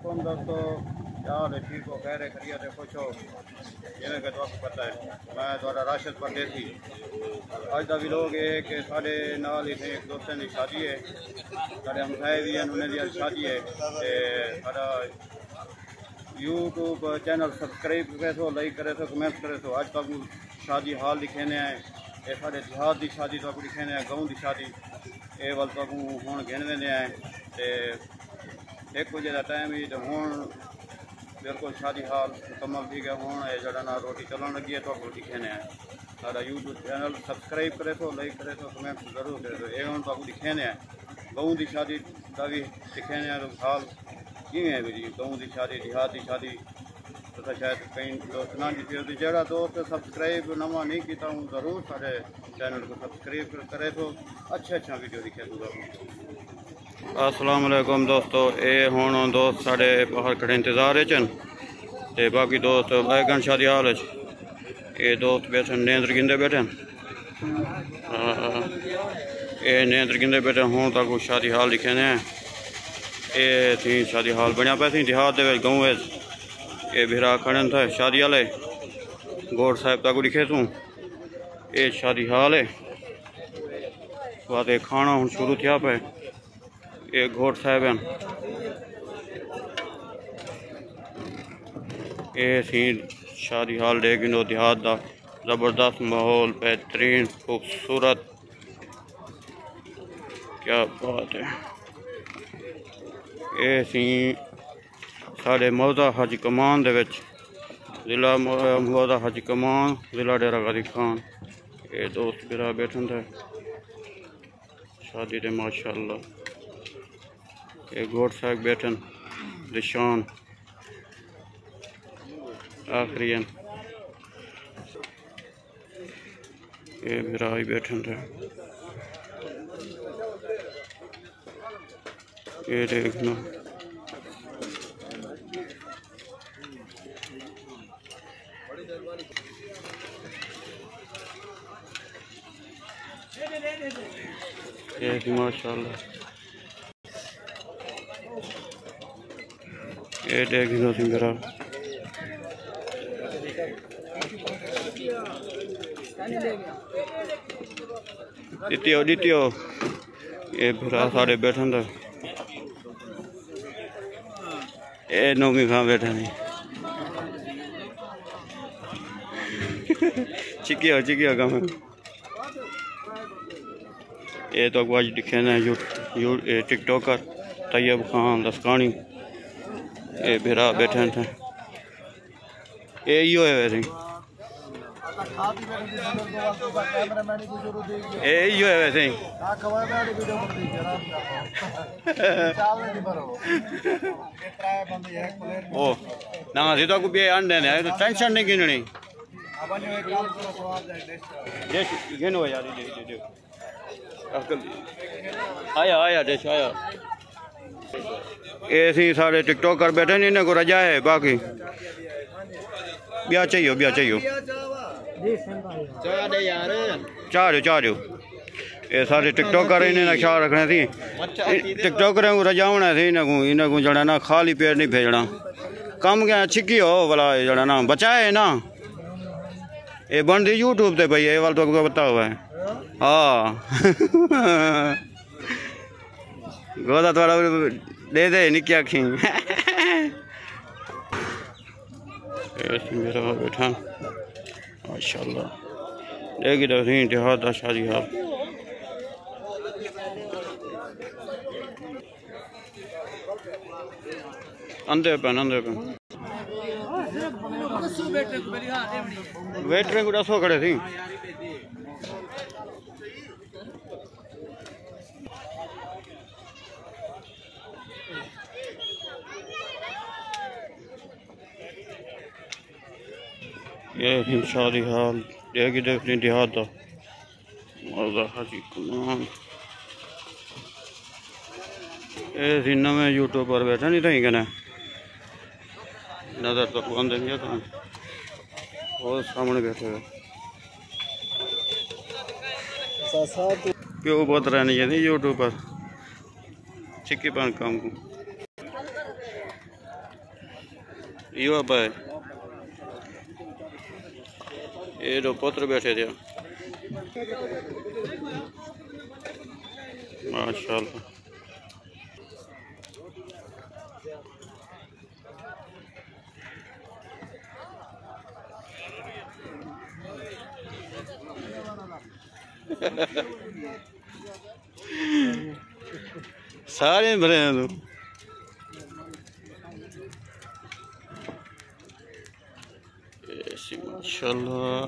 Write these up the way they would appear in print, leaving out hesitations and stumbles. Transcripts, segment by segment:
दोस्तों क्या हाल है? ठीक हो? खैर खैरियत है? खुश हो? जिमें कि तो पता है मैं थोड़ा राशिद परदेसी। अज का व्लॉग है कि साढ़े नाल ही एक दोस्तों की शादी है, साढ़े हमसाए भी हैं, उन्हें भी शादी है। सारा यूट्यूब चैनल सब्सक्राइब करे सो, लाइक करे सो, कमेंट करे सो। अज तक शादी हाल दिखेने हैं, ये साढ़े देहात की शादी तक दिखेने हैं, गाँव की शादी ये वाल तक हूँ गिन देने हैं। तो 1 बजे का टाइम ही तो हूँ बिल्कुल शादी हाल मुकम्मल थी गया। हूँ ये जरा ना रोटी चलन लगी है तो दिखेने हैं। सारा यूट्यूब चैनल सब्सक्राइब करे सो, लाइक करे सो, कमेंट जरूर करे सो। ये हूँ तक दिखेने हैं गाँव की शादी का भी दिखेने हैं। हाल किमें भी जी गाँव की शादी देहात की शादी तो शायद कई दोस्त ना जी थी। जरा दोस्त सब्सक्राइब नवा नहीं किया हूँ ज़रूर सारे चैनल को सब्सक्राइब करे तो अच्छा वीडियो दिखे दूँगा। अस्सलाम वालेकुम दोस्तों, ये हूँ दोस्त साढ़े बाहर खड़े इंतजार चन ते बाकी दोस्त बैगन शादी हाल ये दोस्त बैठे नेंद्र गिंदे बैठे ये नेंद्र गिंदे बैठे हूँ तक शादी हाल लिखे ने ये थी शादी हाल बनया पे थी देहात गाँव ये भिरा खड़न था शादी वाले गोड़ साहब तक लिखे तू ये शादी हाल है। बाद खाना हूँ शुरू थिया पे ये घोट साहब हैं ये सी शादी हाल डेगिनो देहात का ज़बरदस्त माहौल बेहतरीन खूबसूरत क्या बात है। ये सी साढ़े मौदा हज कमान जिला मौदा हज कमान जिला डेरा गाजी खान ये दोस्त मेरा बैठन थे शादी दे माशाअल्लाह। ये घोट साहब बैठन निशान आखिरियन ये मेरा ही बैठन थे ये देखना ये माशाअल्लाह ये देखना मेरा दित्यो ये फिर सारे बैठन था ये नौमी खां बैठे नहीं चिकिया कम ये तो आज दिखे ना टिकटॉकर तैयब खान लस्कानी ये भिरा बैठे थे यो है वैसे यो है वैसे ओ ना सीधा को भी अंडे ने तो टेंशन नहीं गिननी गिनो यार दे आया देश आया ये सी सारे टिकटॉकर बैठे नहीं इन्हें को रजा है बाकी ब्याह चाहिए चार ये सारे टिकटॉकर इन्हें ख्याल रखना थी टिकटॉकर को रजा होना थी इन्हें को जड़ा ना खाली पेट नहीं भेजना कम क्या छिकी हो भला जड़ा ना बचाए ना ये बन दी यूट्यूब पे भाई ये वाल तो बता हुआ है। हाँ गोदा थोड़ा दे निकी आखी मेरा बैठा माशाअल्लाह देगी तो नहीं देहात शादी हाल अंदर पे वेटर को दसो खड़े थी ये शादी हाल देगी देखनी देहात मौदा हाजी कमान ये नवे यूट्यूब पर बैठा नहीं थी कहना नजर तो बंद नहीं था और सामने बैठे हुए क्यों बहुत रहनी है यूट्यूब पर चिक्की पान काम को यो भाई ये दो पुत्र बैठे थे माशाल्लाह। सारे भरे हैं तो ऐसी माशाल्लाह।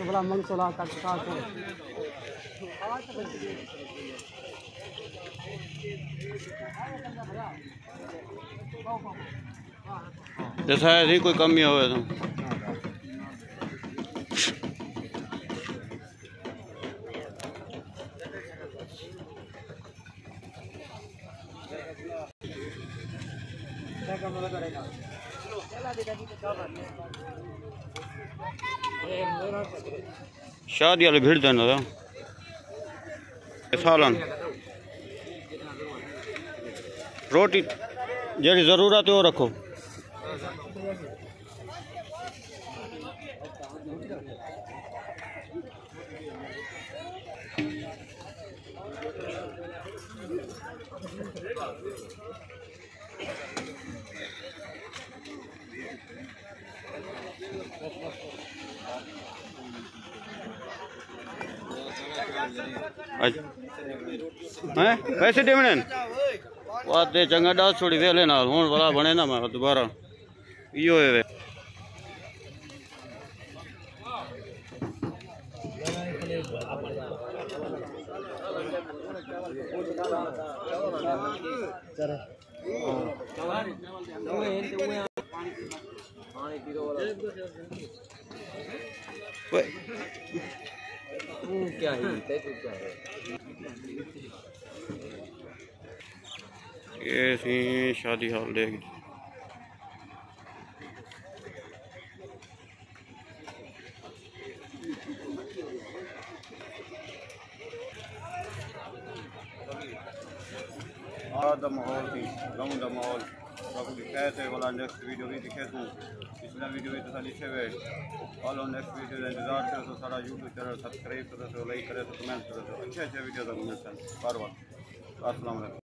भला मन चला जैसा है कोई कमी हो तो शादी वाले भीड़ देना था सालन रोटी जड़ी जरूरत है वो रखो। पैसे देने वादे चंगा 10 थोड़ी वेले ना हूँ वाला बने ना मैं दोबारा यो है क्या है ये सी शादी हाल देगी दा माहौल थी गाँव का माहौल बाकी दिखाए थे वाला नेक्स्ट वीडियो भी दिखे तू पिछला वीडियो भी तो लिखे हुए ऑल नेक्स्ट वीडियो का इंतजार करो तो सारा यूट्यूब चैनल सब्सक्राइब करो तो लाइक करे तो कमेंट करो तो अच्छे वीडियो का कमेंट बार बार। अस्सलाम वालेकुम।